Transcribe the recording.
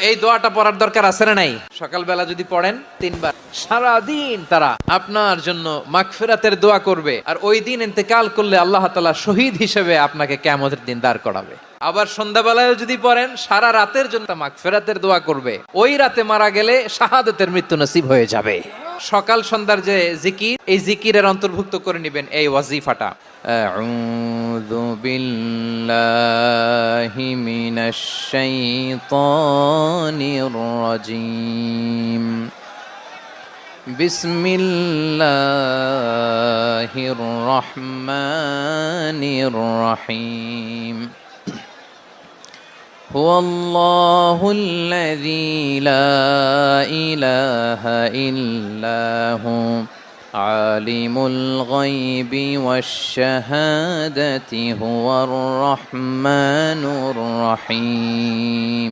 এই দোয়াটা পড়ার দরকার আছে না নাই? সকালবেলা যদি পড়েন 3 বার, সারাদিন তারা আপনার জন্য মাগফিরাতের দোয়া করবে। আর ওই দিন ইন্তেকাল করলে আল্লাহ তাআলা শহীদ হিসেবে আপনাকে কিয়ামতের দিন দাঁড় করাবে। আবার সন্ধ্যাবেলায় যদি পড়েন, সারা রাতের জন্য মাগফিরাতের দোয়া করবে। ওই রাতে মারা গেলে শাহাদাতের মৃত্যু নসিব হয়ে যাবে। সকাল সন্ধ্যার যে জিকির, এই জিকিরের অন্তর্ভুক্ত করে নেবেন এই ওয়াজিফাটা। আউযু বিল্লাহি মিনাশ শাইতানির রাজীম। বিসমিল্লাহির রহমানির রহিম। হুয়াল্লাহুল্লাযী লা ইলাহা ইল্লাহু আলিমুল গায়বি ওয়াশ শাহাদাতি হুয়ার রহমানুর রহিম।